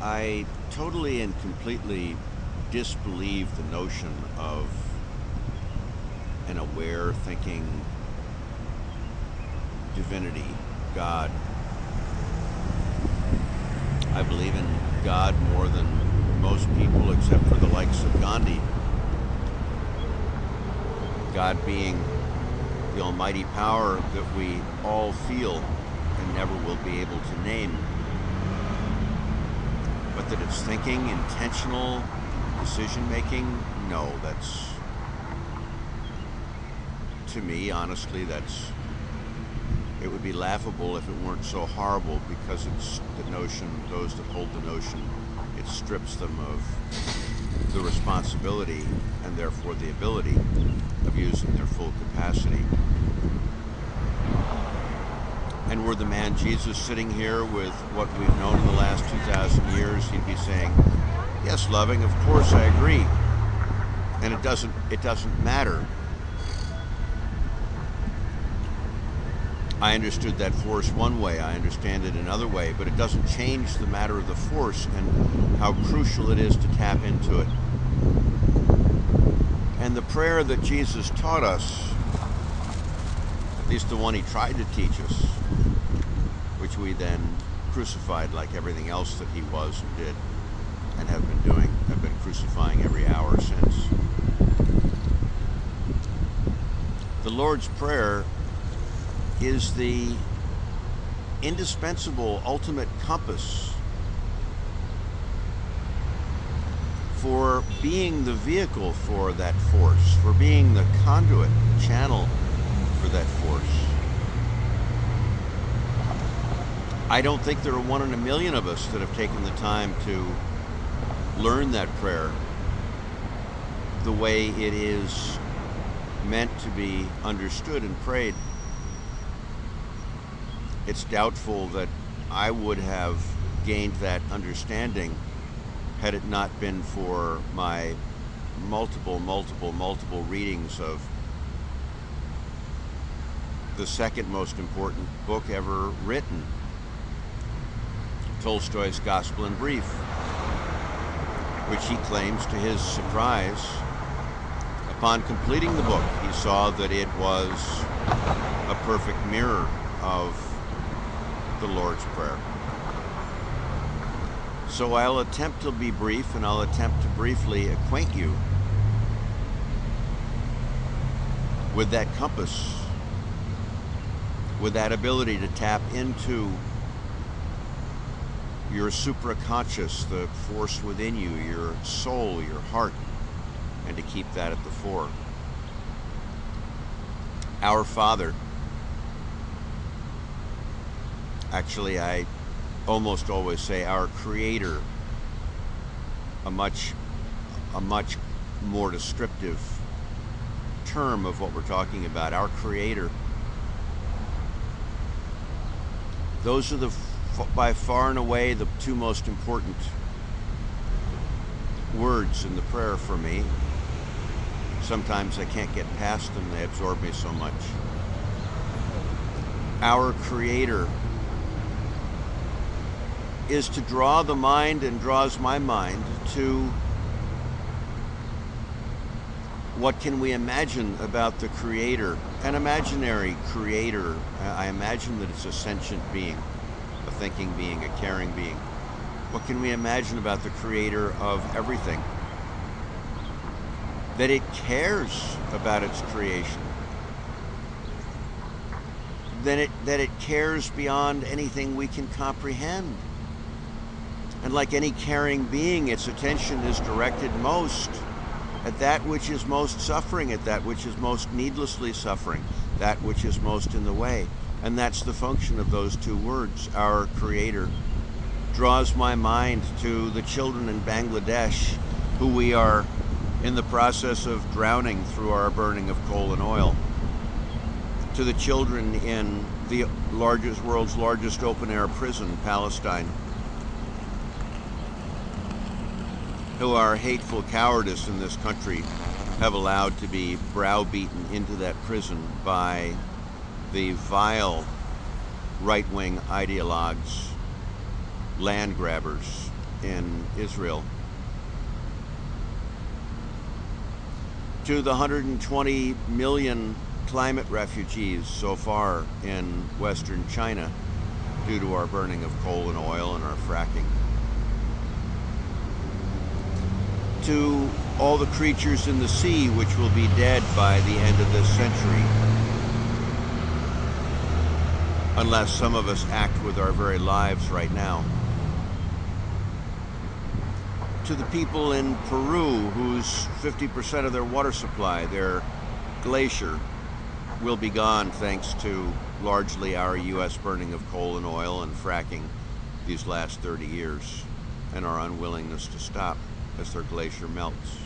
I totally and completely disbelieve the notion of an aware, thinking divinity, God. I believe in God more than most people, except for the likes of Gandhi. God being the almighty power that we all feel and never will be able to name. But that it's thinking, intentional decision making, no, that's, to me, honestly, it would be laughable if it weren't so horrible, because it's the notion, those that hold the notion, it strips them of the responsibility and therefore the ability of using their full capacity. And were the man Jesus sitting here with what we've known in the last 2,000 years, he'd be saying, yes, loving, of course I agree. And it doesn't matter. I understood that force one way, I understand it another way, but it doesn't change the matter of the force and how crucial it is to tap into it. And the prayer that Jesus taught us, at least the one he tried to teach us, which we then crucified like everything else that he was and did and have been crucifying every hour since. The Lord's Prayer is the indispensable ultimate compass for being the vehicle for that force, for being the conduit, channel for that force. I don't think there are 1 in a million of us that have taken the time to learn that prayer the way it is meant to be understood and prayed. It's doubtful that I would have gained that understanding had it not been for my multiple readings of the second most important book ever written, Tolstoy's Gospel in Brief, which he claims, to his surprise, upon completing the book, he saw that it was a perfect mirror of the Lord's Prayer. So I'll attempt to be brief, and I'll attempt to briefly acquaint you with that compass, with that ability to tap into your supraconscious, the force within you, your soul, your heart, and to keep that at the fore. Our Father. Actually, I almost always say our Creator, a much more descriptive term of what we're talking about. Our Creator. Those are by far and away the two most important words in the prayer for me. Sometimes I can't get past them, they absorb me so much. Our Creator is to draw the mind, and draws my mind, to what can we imagine about the Creator, an imaginary Creator. I imagine that it's a sentient being, a thinking being, a caring being. What can we imagine about the Creator of everything? That it cares about its creation. That it cares beyond anything we can comprehend. And like any caring being, its attention is directed most at that which is most suffering, at that which is most needlessly suffering, that which is most in the way. And that's the function of those two words. Our Creator draws my mind to the children in Bangladesh who we are in the process of drowning through our burning of coal and oil, to the children in the world's largest open-air prison, Palestine, who our hateful cowardice in this country have allowed to be browbeaten into that prison by the vile right-wing ideologues, land grabbers, in Israel, to the 120 million climate refugees so far in Western China due to our burning of coal and oil and our fracking, to all the creatures in the sea which will be dead by the end of this century, unless some of us act with our very lives right now, to the people in Peru whose 50% of their water supply, their glacier, will be gone thanks to largely our U.S. burning of coal and oil and fracking these last 30 years and our unwillingness to stop as their glacier melts.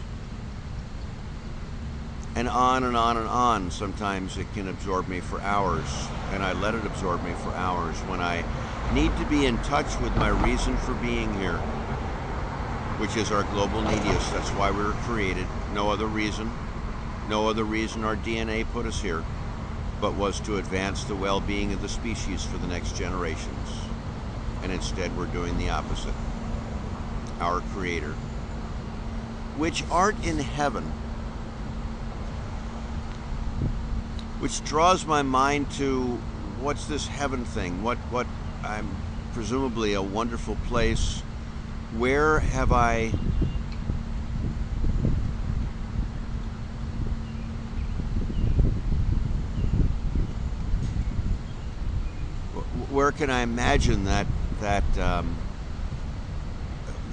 And on and on and on. Sometimes it can absorb me for hours, and I let it absorb me for hours when I need to be in touch with my reason for being here, which is our global needius. That's why we were created. No other reason. No other reason our DNA put us here, but was to advance the well-being of the species for the next generations. And instead we're doing the opposite. Our Creator, which art in heaven, which draws my mind to what's this heaven thing? What I'm presumably a wonderful place. Where have I where can I imagine that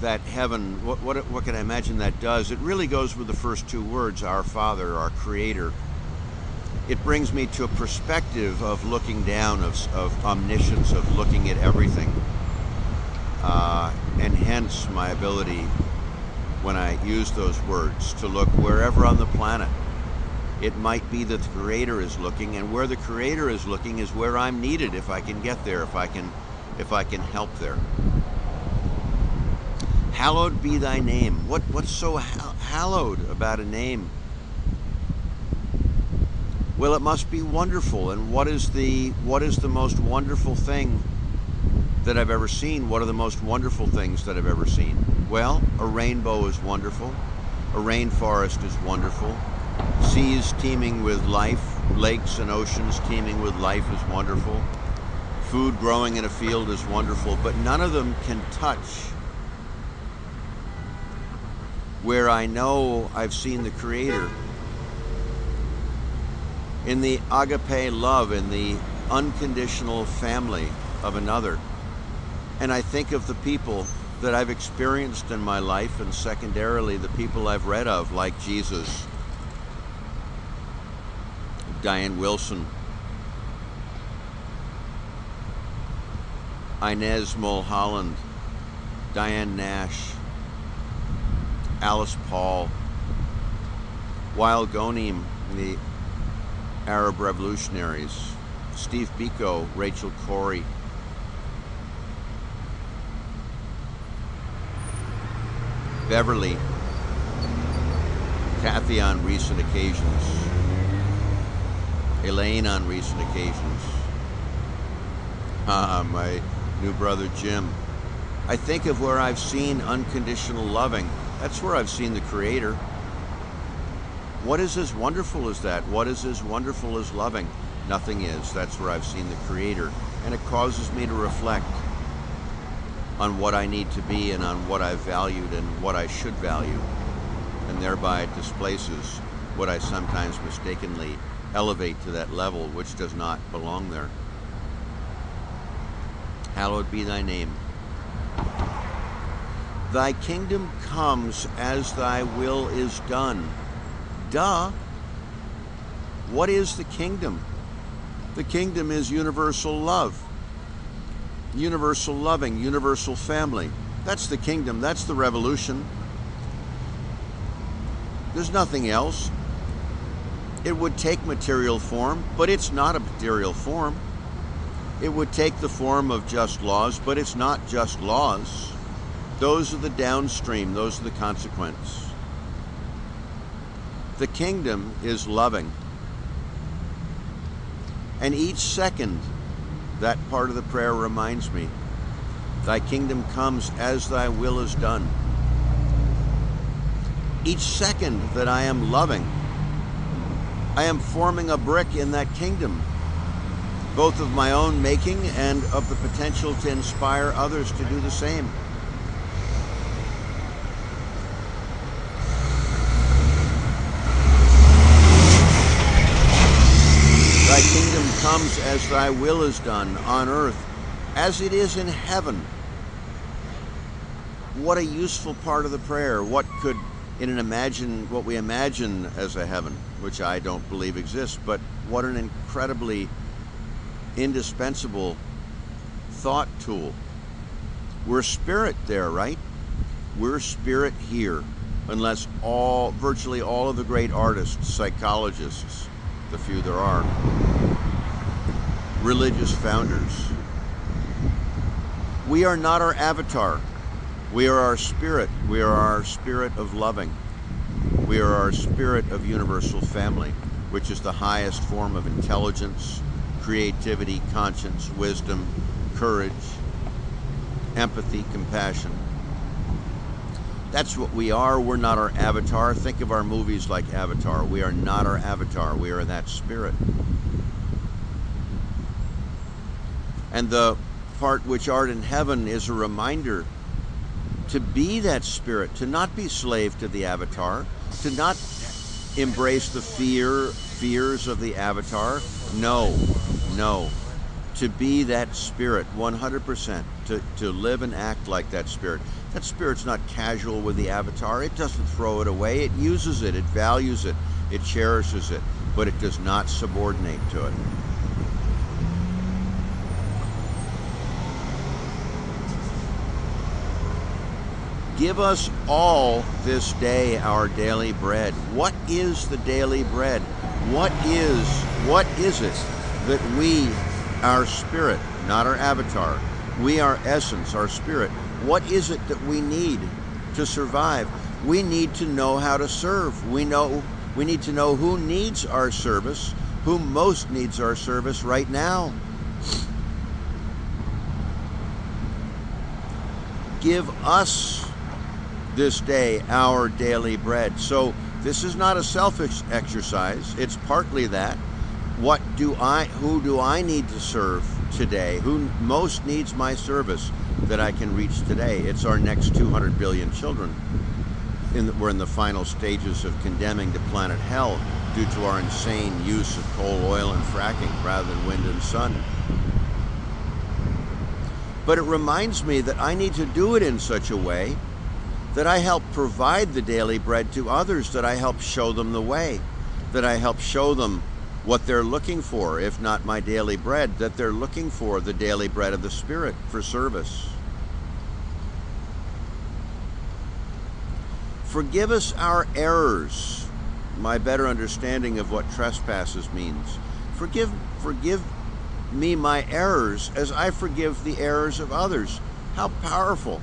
heaven? What can I imagine that does? It really goes with the first two words, our Father, our Creator. It brings me to a perspective of looking down, of omniscience, of looking at everything, and hence my ability, when I use those words, to look wherever on the planet it might be that the Creator is looking, and where the Creator is looking is where I'm needed, if I can get there, if I can help there. Hallowed be thy name. What's so hallowed about a name? Well, it must be wonderful. And what is the most wonderful thing that I've ever seen? What are the most wonderful things that I've ever seen? Well, a rainbow is wonderful. A rainforest is wonderful. Seas teeming with life, lakes and oceans teeming with life is wonderful. Food growing in a field is wonderful, but none of them can touch where I know I've seen the Creator in the agape love, in the unconditional family of another. And I think of the people that I've experienced in my life, and secondarily the people I've read of, like Jesus, Diane Wilson, Inez Mulholland, Diane Nash, Alice Paul, Wael Ghonim, the Arab revolutionaries, Steve Biko, Rachel Corrie, Beverly, Kathy on recent occasions, Elaine on recent occasions, my new brother Jim. I think of where I've seen unconditional loving. That's where I've seen the Creator. What is as wonderful as that? What is as wonderful as loving? Nothing is. That's where I've seen the Creator. And it causes me to reflect on what I need to be and on what I've valued and what I should value. And thereby it displaces what I sometimes mistakenly elevate to that level, which does not belong there. Hallowed be thy name. Thy kingdom comes as thy will is done. Duh. What is the kingdom? The kingdom is universal love. Universal loving, universal family. That's the kingdom. That's the revolution. There's nothing else. It would take material form, but it's not a material form. It would take the form of just laws, but it's not just laws. Those are the downstream, those are the consequence. The kingdom is loving. And each second, that part of the prayer reminds me Thy kingdom comes as thy will is done. Each second that I am loving, I am forming a brick in that kingdom, both of my own making and of the potential to inspire others to do the same. Thy kingdom comes as thy will is done on earth as it is in heaven. What a useful part of the prayer. What could what we imagine as a heaven, which I don't believe exists, but what an incredibly indispensable thought tool. We're spirit there, right? We're spirit here, unless virtually all of the great artists, psychologists, the few there are, religious founders. We are not our avatar. We are our spirit. We are our spirit of loving. We are our spirit of universal family, which is the highest form of intelligence, creativity, conscience, wisdom, courage, empathy, compassion. That's what we are. We're not our avatar. Think of our movies like Avatar. We are not our avatar. We are that spirit. And the part which art in heaven is a reminder to be that spirit, to not be slave to the avatar, to not embrace the fears of the avatar. No. To be that spirit 100%, to live and act like that spirit. That spirit's not casual with the avatar. It doesn't throw it away. It uses it, it values it, it cherishes it, but it does not subordinate to it. Give us all this day our daily bread. What is the daily bread? What is it that we, our spirit, not our avatar, we, our essence, our spirit, what is it that we need to survive? We need to know how to serve. We need to know who needs our service, who most needs our service right now. Give us this day our daily bread. So this is not a selfish exercise. It's partly that. Who do I need to serve today? Who most needs my service that I can reach today? It's our next 200 billion children. We're in the final stages of condemning the planet hell due to our insane use of coal, oil, and fracking rather than wind and sun. But it reminds me that I need to do it in such a way that I help provide the daily bread to others, that I help show them the way, that I help show them what they're looking for, if not my daily bread, that they're looking for the daily bread of the Spirit for service. Forgive us our errors, my better understanding of what trespasses means. Forgive me my errors as I forgive the errors of others. How powerful.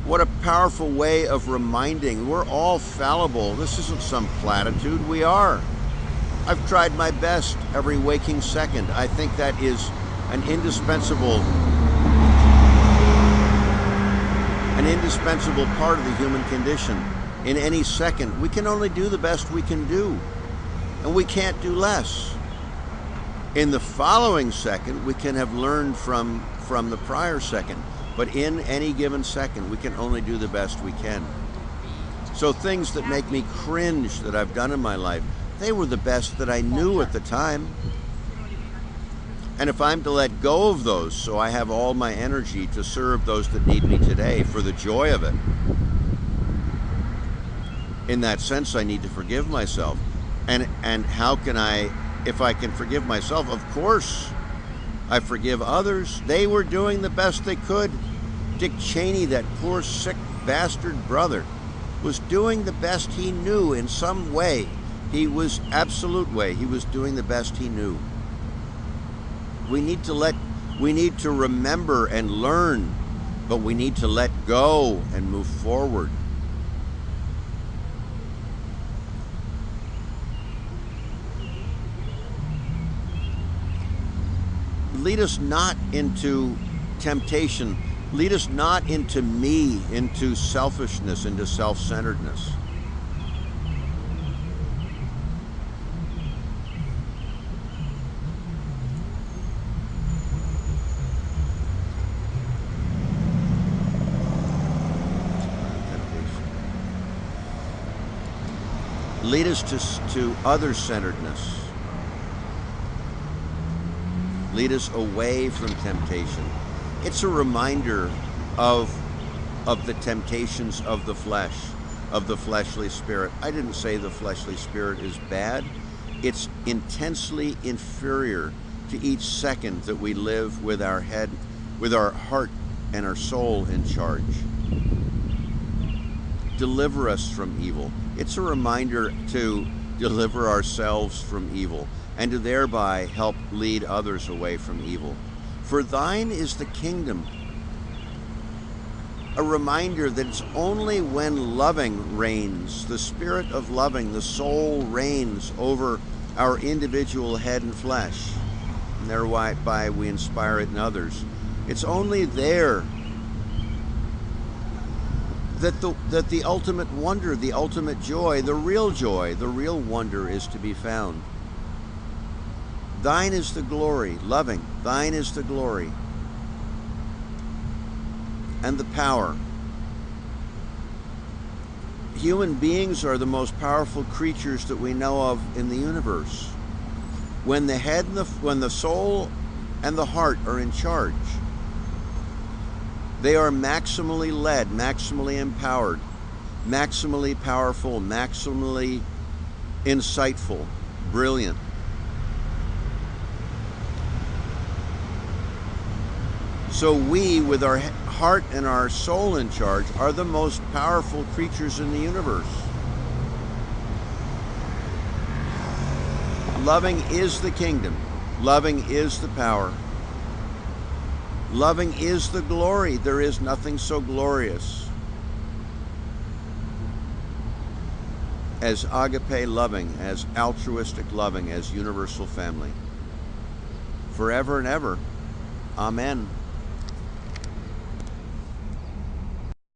What a powerful way of reminding. We're all fallible. This isn't some platitude. We are. I've tried my best every waking second. I think that is an indispensable part of the human condition. In any second, we can only do the best we can do, and we can't do less. In the following second, we can have learned from the prior second. But in any given second, we can only do the best we can. So things that make me cringe that I've done in my life, they were the best that I knew at the time. And if I'm to let go of those so I have all my energy to serve those that need me today for the joy of it, in that sense, I need to forgive myself. And how can if I can forgive myself, of course, I forgive others. They were doing the best they could. Dick Cheney, that poor sick bastard brother, was doing the best he knew in some way. He was absolute way. He was doing the best he knew. We need to remember and learn, but we need to let go and move forward. Lead us not into temptation, lead us not into me, into selfishness, into self-centeredness. Lead us to other-centeredness. Lead us away from temptation. It's a reminder of the temptations of the flesh, of the fleshly spirit. I didn't say the fleshly spirit is bad. It's intensely inferior to each second that we live with our head, with our heart and our soul in charge. Deliver us from evil. It's a reminder to deliver ourselves from evil and to thereby help lead others away from evil. For thine is the kingdom. A reminder that it's only when loving reigns, the spirit of loving, the soul reigns over our individual head and flesh, and thereby we inspire it in others. It's only there that the ultimate wonder, the ultimate joy, the real wonder is to be found. Thine is the glory, loving, thine is the glory and the power. Human beings are the most powerful creatures that we know of in the universe. When the head and when the soul and the heart are in charge, they are maximally led, maximally empowered, maximally powerful, maximally insightful, brilliant. So we, with our heart and our soul in charge, are the most powerful creatures in the universe. Loving is the kingdom. Loving is the power. Loving is the glory. There is nothing so glorious as agape loving, as altruistic loving, as universal family. Forever and ever. Amen.